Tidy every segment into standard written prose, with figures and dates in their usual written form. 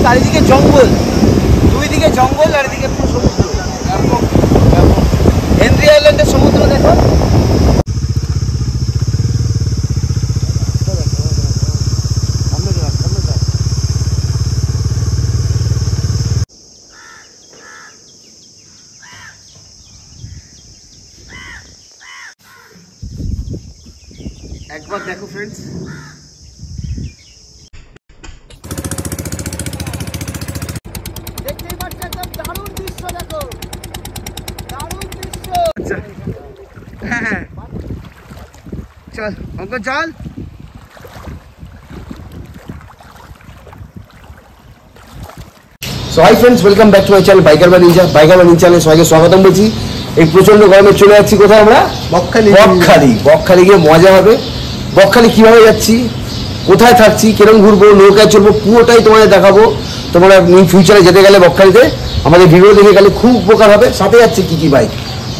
চারিদিকে জঙ্গল, দুই দিকে জঙ্গল আর এদিকে পুরো সমুদ্র। হেনরি আইল্যান্ডের সমুদ্র দেখো। একবার দেখো ফ্রেন্ডস, দেখতেই পাচ্ছ একদম দারুণ দৃশ্য, দেখো দারুণ দৃশ্য। আচ্ছা হ্যাঁ চল অঙ্কন চল। So hi friends, welcome back to my channel biker বা নিনজা। বাইকার বা নিনজা চ্যানেলে সবাইকে স্বাগতম বলছি। এই প্রচন্ড গরমে চলে যাচ্ছি কোথায় আমরা? বকখালি। বকখালি গিয়ে মজা হবে। বকখালি কিভাবে যাচ্ছি, কোথায় থাকছি, কিরকম ঘুরবো, নৌকায় চলবো, পুরোটাই তোমাদের দেখাবো। তোমরা ফিউচারে যেতে গেলে বকখালিতে আমাদের ভিডিও দেখে গেলে খুব উপকার হবে। সাথে যাচ্ছে কি কি বাইক,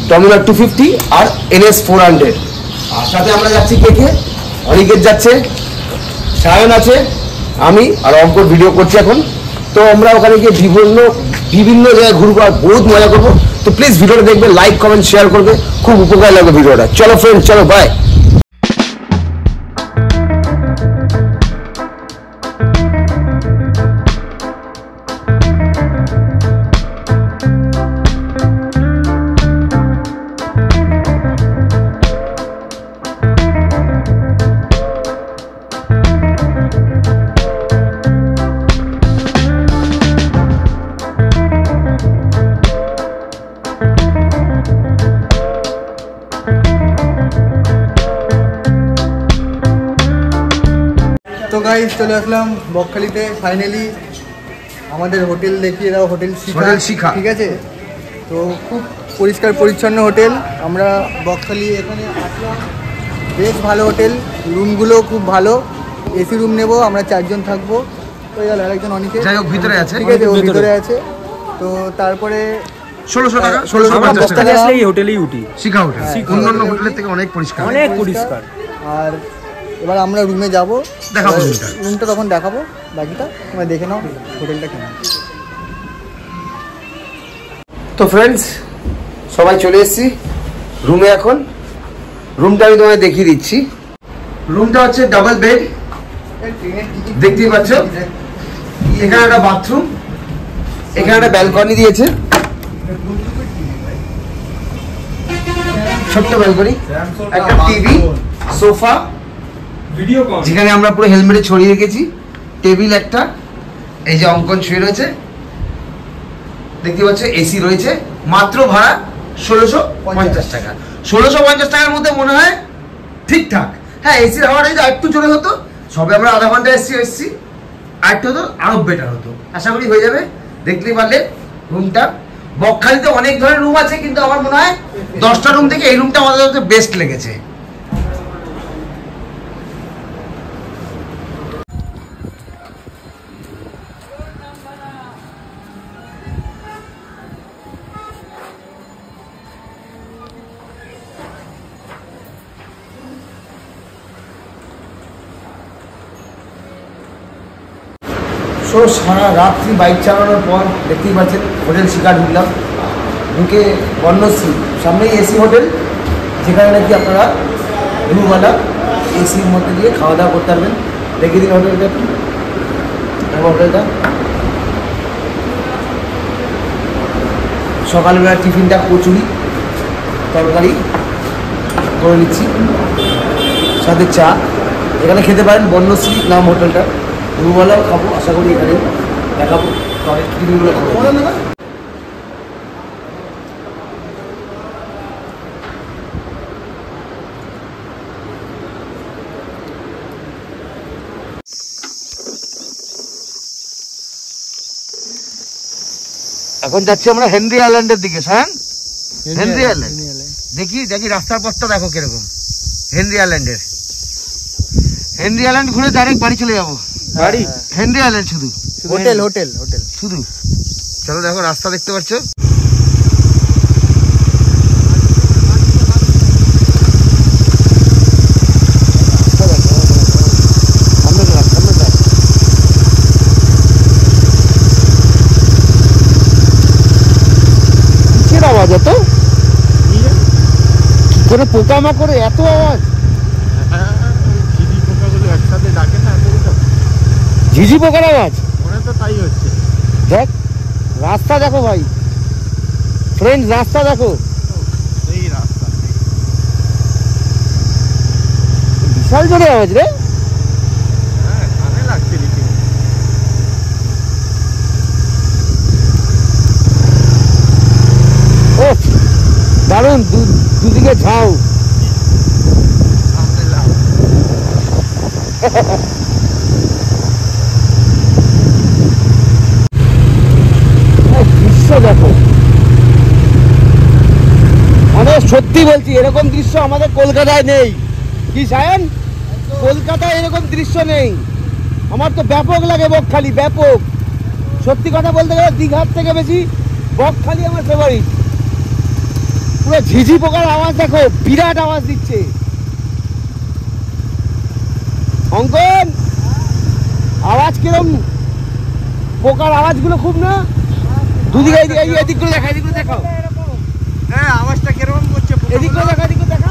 ডমিনার 250 আর NS 400। আর সাথে আমরা যাচ্ছি কে অনিকেত যাচ্ছে, সায়ন আছে, আমি আর অঙ্কর ভিডিও করছি এখন। তো আমরা ওখানে গিয়ে বিভিন্ন জায়গায় ঘুরবো আর বহুত মজা করবো। তো প্লিজ ভিডিওটা দেখবে, লাইক কমেন্ট শেয়ার করবে, খুব উপকার লাগবে ভিডিওটা। চলো ফ্রেন্ড, চলো বাই। তো গাইস চলে আসলাম বকখালিতে ফাইনালি। আমাদের হোটেল দেখিয়ে দাও, হোটেল শিখা। ঠিক আছে, তো খুব পরিষ্কার পরিচ্ছন্ন হোটেল। আমরা বকখালি এখানে আসলাম, বেশ ভালো হোটেল, রুমগুলো খুব ভালো। এসি রুম নেব, আমরা 4 জন থাকবো। তো গেল আরেকজন অনেকে ভিতরে আছে, ঠিক আছে, ও ভিতরে আছে। তো তারপরে 1600 টাকা, 1650 টাকা এই হোটেলেই উঠি। শিখা হোটেল অন্যান্য হোটেলের থেকে অনেক পরিষ্কার। আর এবার আমরা রুমে যাব, দেখাবো রুমটা, তখন দেখাবো বাকিটা। তোমরা দেখে নাও হোটেলটা কেমন। তো ফ্রেন্ডস সবাই চলে এসেছি রুমে। এখন রুমটা আমি তোমায় দেখিয়ে দিচ্ছি। রুমটা হচ্ছে ডাবল বেড, দেখতেই পাচ্ছ। এখানে একটা বাথরুম, এখানে একটা ব্যালকনি দিয়েছে, ছোট্ট ব্যালকনি, একটা টিভি, সোফা, যেখানে আমরা পুরো হেলমেটে ছড়িয়ে রেখেছি, টেবিল একটা, এই যে অঙ্কন শুয়ে রয়েছে দেখতে পাচ্ছ, এসি রয়েছে। মাত্র ভাড়া 1650 টাকা। 1650 টাকার মধ্যে মনে হয় ঠিকঠাক। হ্যাঁ, এসির হাওয়াটা যদি একটু চলে হতো, সবে আমরা আধা ঘন্টা এসছি, আর একটু হতো আরো বেটার হতো। আশা করি হয়ে যাবে। দেখতেই পারলে রুমটা। বকখালিতে অনেক ধরনের রুম আছে, কিন্তু আমার মনে হয় 10টা রুম থেকে এই রুমটা আমাদের কাছে বেস্ট লেগেছে। সারা রাত্রি বাইক চালানোর পর দেখতেই পাচ্ছেন হোটেল শিখা ঢুকলাম। ঢুকে বর্ণশ্রী সামনেই এসি হোটেল, যেখানে নাকি আপনারা দুবেলা এসির মধ্যে দিয়ে খাওয়া দাওয়া করতে পারবেন। দেখে দিন হোটেলটা একটু। হোটেলটা সকালবেলা টিফিনটা কচুরি তরকারি করে নিচ্ছি, সাথে চা। এখানে খেতে পারেন, বর্ণশ্রী নাম হোটেলটা। দুবেলাও খাবো, আশা করি এখানে দেখাবো টিফিনগুলো খাবো। এখন যাচ্ছি আমরা হেনরি আইল্যান্ডের দিকে। হ্যাঁ, হেনরি আইল্যান্ড দেখি রাস্তার পথটা দেখো কিরকম। হেনরি আইল্যান্ড ঘুরে ডাইরেক্ট বাড়ি চলে যাবো। বাড়ি হেনরি আইল্যান্ড শুধু হোটেল শুধু। চলো দেখো রাস্তা দেখতে পাচ্ছ। আওয়াজ এত? করে পোকামাকড়ে এত আওয়াজ? একসাথে ডাকে না, ঝিঝি পোকার আওয়াজ মনে তো তাই হচ্ছে। দেখ রাস্তা দেখো ভাই, ফ্রেন্ড রাস্তা দেখো, এই রাস্তা বিশাল জোরে আওয়াজ রে। হ্যাঁ কানে লাগছে রীতি। ও দারুণ, দুদিকে ঝাউ। দৃশ্য দেখো, মানে সত্যি বলছি এরকম দৃশ্য আমাদের কলকাতায় নেই। কি সায়ন, কলকাতায় এরকম দৃশ্য নেই। আমার তো ব্যাপক লাগে বকখালি, ব্যাপক। সত্যি কথা বলতে গেলে দীঘার থেকে বেশি বকখালি আমার ফেভারিট। পুরো ঝিঝি পোকার আওয়াজ দেখো, বিরাট আওয়াজ দিচ্ছে। অঙ্কন আওয়াজ কিরম, পোকার আওয়াজগুলো খুব না? দুদিকে এদিকগুলো দেখা, এদিকগুলো দেখাও। হ্যাঁ আওয়াজটা কিরকম করছে, এদিকগুলো দেখা, এদিকগুলো দেখা।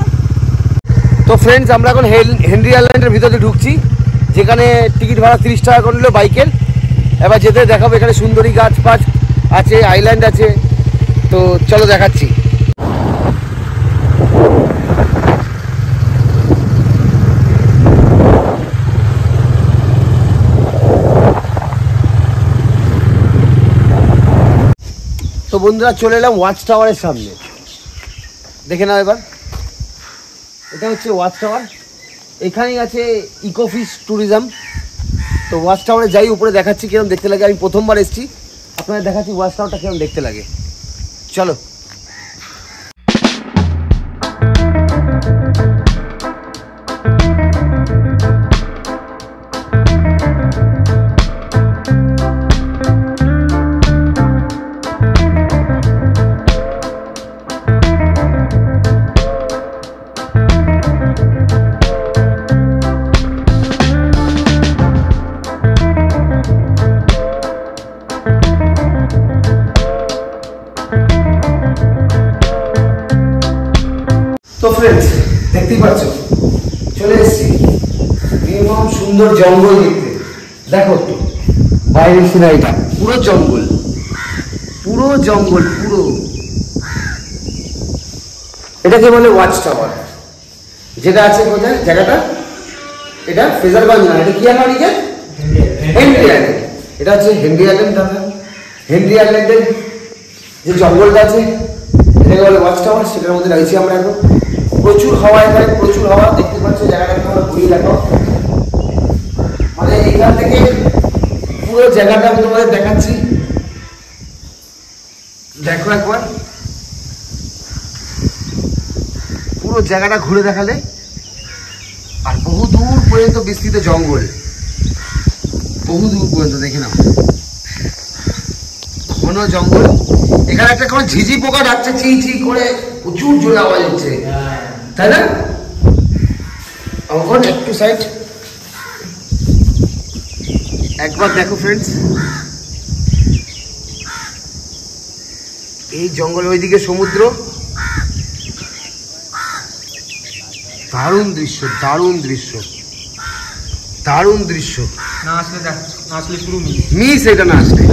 তো ফ্রেন্ডস আমরা এখন হেনরি আইল্যান্ডের ভিতরে ঢুকছি, যেখানে টিকিট ভাড়া 30 টাকা করে নিল বাইকের। এবার যেতে দেখাবো, এখানে সুন্দরী গাছ ফাছ আছে, আইল্যান্ড আছে। তো চলো দেখাচ্ছি। তো বন্ধুরা চলে এলাম ওয়াচ টাওয়ারের সামনে, দেখে নাও এবার। এটা হচ্ছে ওয়াচ টাওয়ার, এখানেই আছে ইকোফিশ ট্যুরিজম। তো ওয়াচ টাওয়ারে যাই, উপরে দেখাচ্ছি কিরকম দেখতে লাগে। আমি প্রথমবার এসেছি, আপনাদের দেখাচ্ছি ওয়াচ টাওয়ারটা কিরকম দেখতে লাগে। চলো। তো ফ্রেন্ডস দেখতেই পাচ্ছ, চলে এসেছি মিনিমাম সুন্দর জঙ্গল দেখতে। দেখো একটু বাইরের সিনারিটা, পুরো জঙ্গল, পুরো জঙ্গল, পুরো। এটাকে বলে ওয়াচ টাওয়ার, যেটা আছে কোথায় জায়গাটা? এটা ফ্রেজারগঞ্জ না, এটা কি আইল্যান্ড? Henry island. এটা হচ্ছে হেনরি আইল্যান্ড। দাদা হেনরি আইল্যান্ডের যে জঙ্গলটা আছে এটাকে বলে ওয়াচ টাওয়ার, সেটার মধ্যে রয়েছি আমরা এখন। প্রচুর হাওয়া, এখানে প্রচুর হাওয়া। দেখতে পাচ্ছ জায়গাটাকে তোমরা ঘুরিয়ে দেখো, মানে এখান থেকে পুরো জায়গাটা আমি তোমাদের দেখাচ্ছি। দেখো একবার পুরো জায়গাটা ঘুরে দেখালে। আর বহু দূর পর্যন্ত বিস্তৃত জঙ্গল, বহু দূর পর্যন্ত দেখে নাও, ঘন জঙ্গল। এখানে একটা কোনো ঝিঝি পোকা ডাকছে চি চি করে, প্রচুর জোরে আওয়াজ হচ্ছে, তাই না? এখন একটু সাইড একবার দেখো ফ্রেন্ডস, এই জঙ্গল, ওইদিকে সমুদ্র। দারুণ দৃশ্য, দারুণ দৃশ্য, দারুণ দৃশ্য। না আসলে দেখ, না আসলে পুরো মিস, এটা না আসলে।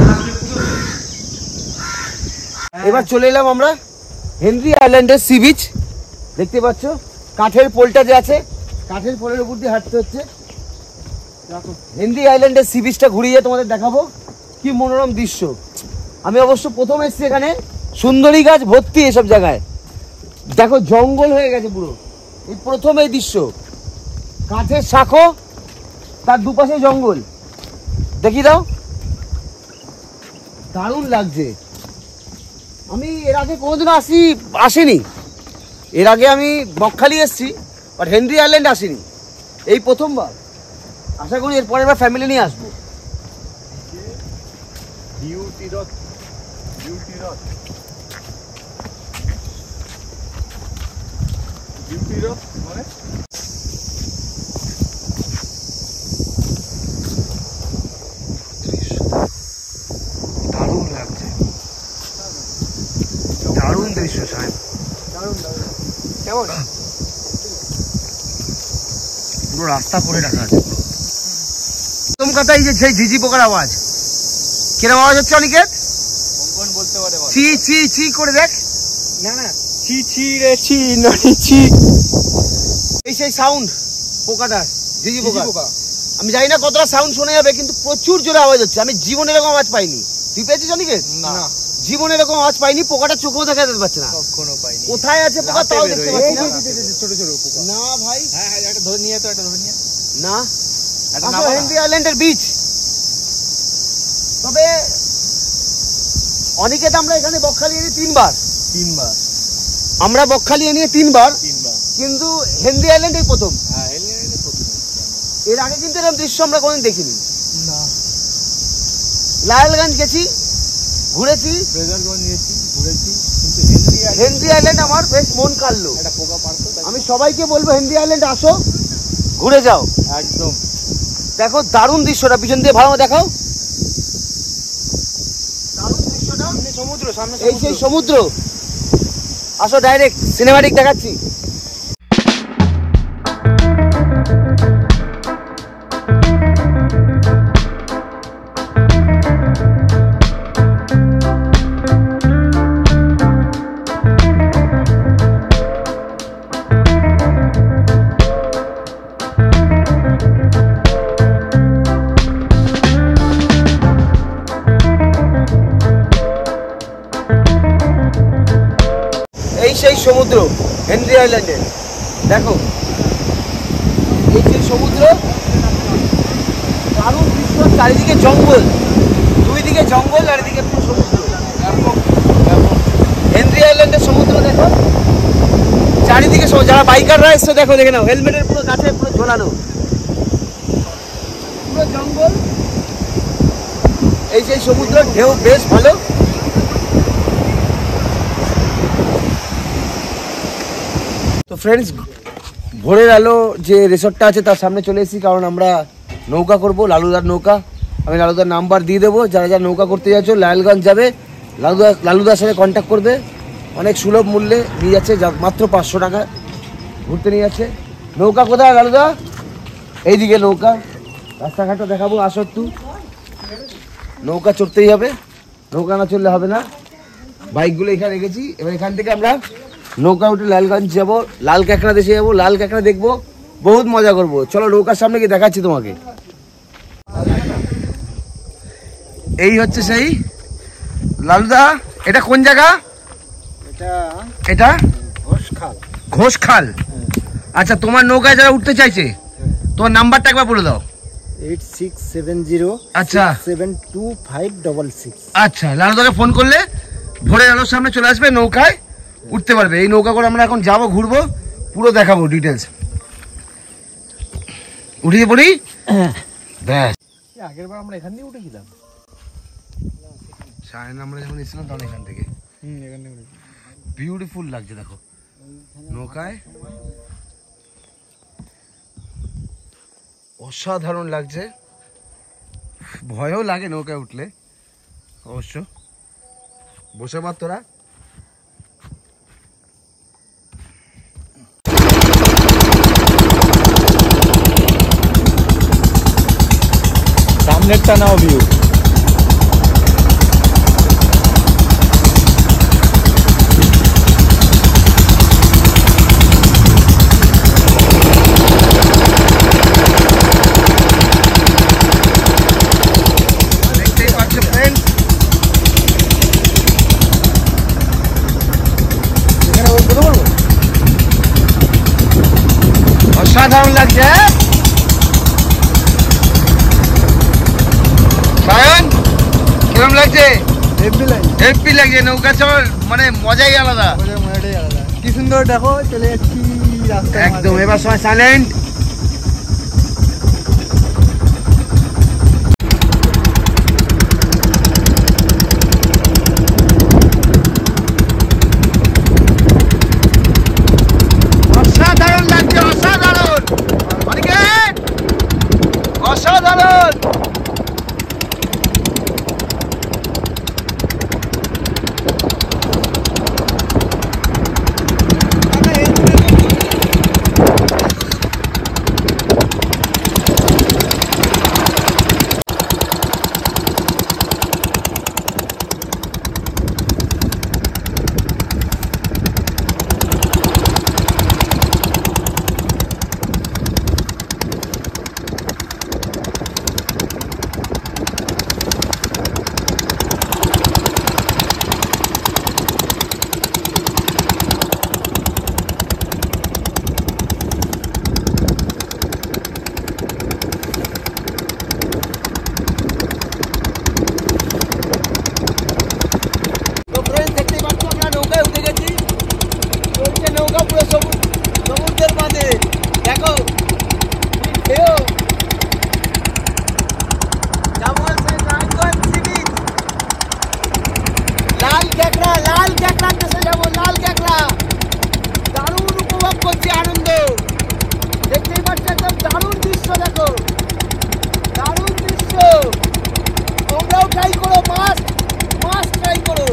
এবার চলে এলাম আমরা হেনরি আইল্যান্ডের সি বিচ। দেখতে পাচ্ছ কাঠের পোলটা যে আছে, কাঠের পোলের উপর দিয়ে হাঁটতে হচ্ছে। হেনরি আইল্যান্ডের সি বিচটা ঘুরিয়ে তোমাদের দেখাবো, কি মনোরম দৃশ্য। আমি অবশ্য প্রথম এসেছি, এখানে সুন্দরী গাছ ভর্তি এসব জায়গায়। দেখো জঙ্গল হয়ে গেছে পুরো, এই প্রথম এই দৃশ্য। কাঠের শাখো, তার দুপাশে জঙ্গল, দেখি দাও, দারুণ লাগছে। আমি এর আগে কোনোদিনও আসিনি। এর আগে আমি বকখালি এসেছি, বাট হেনরি আইল্যান্ড আসিনি, এই প্রথমবার। আশা করি এর পরের বার ফ্যামিলি নিয়ে আসবো। দারুণ লাগছে, দারুণ দৃশ্য সাহেব, কেমন পুরো রাস্তা করে রাখা আছে। প্রথম কথা এই যে সেই ঝিঝি পোকার আওয়াজ, কিরকম আওয়াজ হচ্ছে অনিকেত? কোন বলতে পারে চি চি চি করে দেখ। না না ছি ছি রে ছি ননি ছি, এই সেই সাউন্ড পোকাটার, ঝিঝি পোকা। আমি জানি না কতটা সাউন্ড শোনা যাবে, কিন্তু প্রচুর জোরে আওয়াজ হচ্ছে। আমি জীবনে এরকম আওয়াজ পাইনি। তুই পেয়েছিস অনিকেত? না জীবনে এরকম আওয়াজ পাইনি। পোকাটা চোখেও দেখা যেতে পারছে না, কখনো পাইনি। কোথায় আছে পোকা তাও দেখতে পাচ্ছি না। ছোট ছোট পোকা। না ভাই, হ্যাঁ হ্যাঁ একটা ধরে নিয়ে তো, একটা ধরে নিয়ে না। একটা আসো নামা না। হেনরি আইল্যান্ডের বিচ। তবে অনিকেত আমরা এখানে বকখালি এনে তিনবার, আমরা বকখালি এনে তিনবার, কিন্তু হেনরি আইল্যান্ড এই প্রথম। হ্যাঁ এলে প্রথম। এর আগে কিন্তু এরকম দৃশ্য আমরা কোনোদিন দেখিনি। না লালগঞ্জ গেছি, ঘুরেছি, ফ্রেজারগঞ্জ গেছি, ঘুরেছি, কিন্তু হেনরি আইল্যান্ড আমার বেশ মন কাড়লো। একটা পোকা পারতো। আমি সবাইকে বলবো হেনরি আইল্যান্ড আসো, ঘুরে যাও। একদম দেখো দারুণ দৃশ্যটা, পিছন দিয়ে ভালো দেখাও। দারুণ দৃশ্যটা, সমুদ্র, সামনে এই সেই সমুদ্র। আসো ডাইরেক্ট সিনেমাটিক দেখাচ্ছি। এই সেই সমুদ্র হেনরি আইল্যান্ডে, দেখো এই সেই সমুদ্র, দারুণ দৃশ্য। চারিদিকে জঙ্গল, দুই দিকে জঙ্গল আর এদিকে পুরো সমুদ্র। হেনরি আইল্যান্ডের সমুদ্র দেখো, চারিদিকে যারা বাইকাররা এসছে দেখো, দেখে নাও হেলমেটের পুরো কাছে পুরো ঝোলানো, পুরো জঙ্গল। এই সেই সমুদ্র, ঢেউ বেশ ভালো। তো ফ্রেন্ডস, ভোরের আলো যে রিসর্টটা আছে তার সামনে চলে এসেছি, কারণ আমরা নৌকা করব, লালুদার নৌকা। আমি লালুদার নাম্বার দিয়ে দেবো, যারা যারা নৌকা করতে যাচ্ছ লালগঞ্জ যাবে, লালুদার সাথে কন্ট্যাক্ট করবে। অনেক সুলভ মূল্যে নিয়ে যাচ্ছে, মাত্র 500 টাকা ঘুরতে নিয়ে যাচ্ছে। নৌকা কোথায় লালুদা? এইদিকে নৌকা, রাস্তাঘাটটা দেখাবো। আসো একটু, নৌকা চড়তেই হবে, নৌকা না চললে হবে না। বাইকগুলো এখানে রেখেছি, এবার এখান থেকে আমরা নৌকা উঠে লালগঞ্জ যাবো, লাল কাঁকড়া দেশে যাবো, লাল কাঁকড়া দেখবো, বহুত মজা করবো। চলো নৌকার সামনে গিয়ে দেখাচ্ছি তোমাকে। এই হচ্ছে সেই লালুদা। এটা কোন জায়গা? এটা ঘোষখাল। আচ্ছা, তোমার নৌকায় যারা উঠতে চাইছে তোমার নাম্বারটা একবার বলে দাও। 8670 আচ্ছা 72566। আচ্ছা, লালুদাকে ফোন করলে ভোরের আলোর সামনে চলে আসবে, নৌকায় উঠতে পারবে। এই নৌকা করে আমরা এখন যাবো, ঘুরবো, পুরো দেখাবো ডিটেলস। উঠিয়ে পড়ি। ব্যাস, আগের বার আমরা এখান দিয়ে উঠেছিলাম। সায়ন আমরা যখন এসেছিলাম তখন এখান থেকে। এখান থেকে বিউটিফুল লাগছে দেখো নৌকায়, অসাধারণ লাগছে। ভয়ও লাগে নৌকায় উঠলে অবশ্য। বসে পার তোরা। সামনেরটা নাও ভিউ। দেখতেই পাচ্ছ ফ্রেন্ড, অসাধারণ লাগছে। সায়ন কিরম লাগছে? হেপি লাগছে, নৌকা চল মানে মজাই আলাদা। কি সুন্দর দেখো, চলে যাচ্ছি রাস্তা একদম। এবার সবাই সাইলেন্ট। অসাধারণ লাগছে, অসাধারণ, অসাধারণ। দেখো, দারুণ দৃশ্য। তোমরাও ট্রাই করো, মাস্ট ট্রাই করো।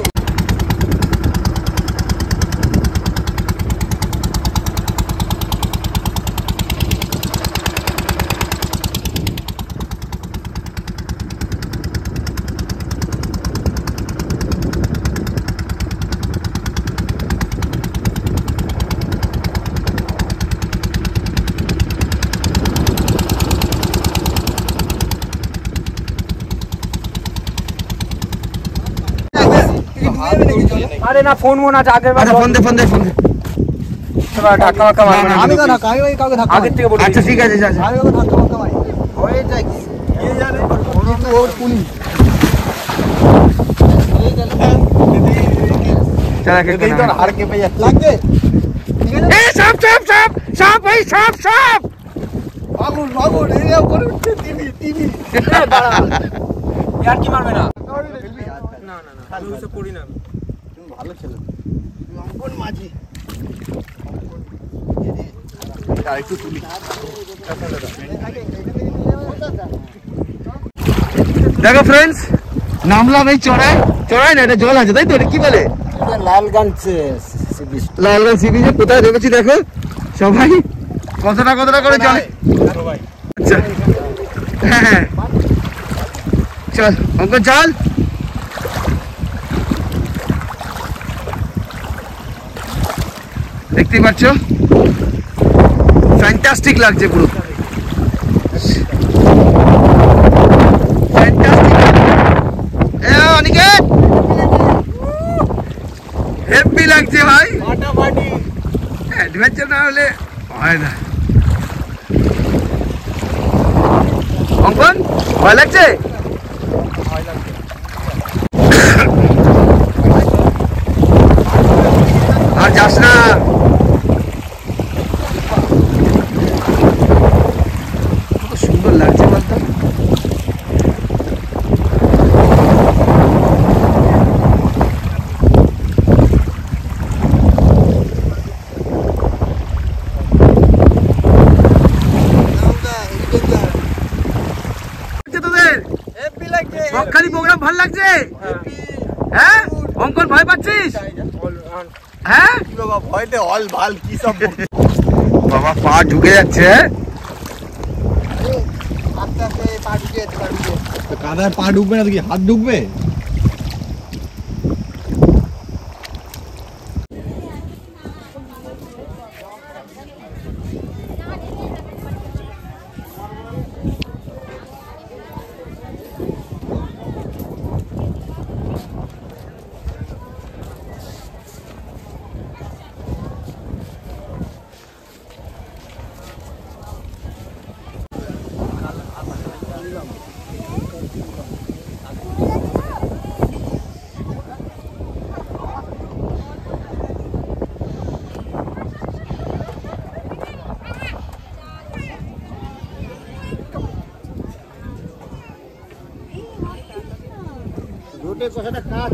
अरे ना फोन वो ना आगे ফোন দে ধাক্কা ধাক্কা মারবে না। আমি তো ধাক্কা, আমি কাউকে ধাক্কা আগের থেকে বলে আচ্ছা ঠিক আছে যা যা। আমি কাউকে ধাক্কা মারি। ওইটা কি? কে জানে? ও পুলিশ। চলা কে এই তো হার কেঁপে যাচ্ছে। লাগবে? ঠিক আছে? এ সাপ সাপ সাপ সাপ ভাই সাপ সাপ। আগুন, এই উপরে উঠছে টিভি। यार की मारবে না। না। আমি ওসব করি না। তুমি ভালো ছেলে। তুমি অঙ্কন মাঝি। আরেকটু তুলি। দেখো ফ্রেন্ডস, নামলাম এই চড়াই না, এটা জল আছে তাই তো, এটা কি বলে? লালগঞ্জ লালগঞ্জ সি বিচে কোথায় নেমেছি দেখো সবাই, কতটা করে চলে। আচ্ছা হ্যাঁ চল অঙ্কন চল। দেখতে পাচ্ছ ফ্যান্টাস্টিক লাগছে পুরো, অনিকেত হেভি লাগছে ভাই, অ্যাডভেঞ্চার না হলে হয় না। অঙ্কন ভয় লাগছে? আর যাস না, কত সুন্দর লাগছে বলতো। বকখালি প্রোগ্রাম ভালো লাগছে? হ্যাঁ অঙ্কন ভয় পাচ্ছিস? হ্যাঁ বাবা ভয়তে অল ভাল কি সব বাবা পা ঢুকে যাচ্ছে। আস্তে আস্তে পা ঢুকে কাদায় পা ঢুকবে না তো কি হাত ঢুকবে? রোডের কথাটা কাজ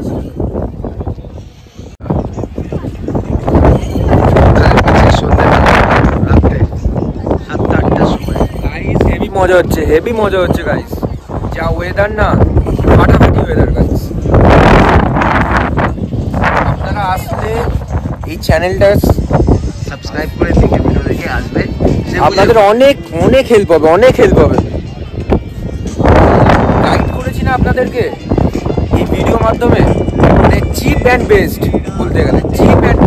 হেভি মজা হচ্ছে গাইস, যা ওয়েদার না ফাটাফাটি ওয়েদার গাইস। আপনারা আসলে এই চ্যানেলটা সাবস্ক্রাইব করে দেখে ভিডিও দেখে আসবে, আপনাদের অনেক হেল্প হবে, গাইড করেছি না আপনাদেরকে এই ভিডিও মাধ্যমে, মানে চিপ অ্যান্ড বেস্ট বলতে গেলে, চিপ অ্যান্ড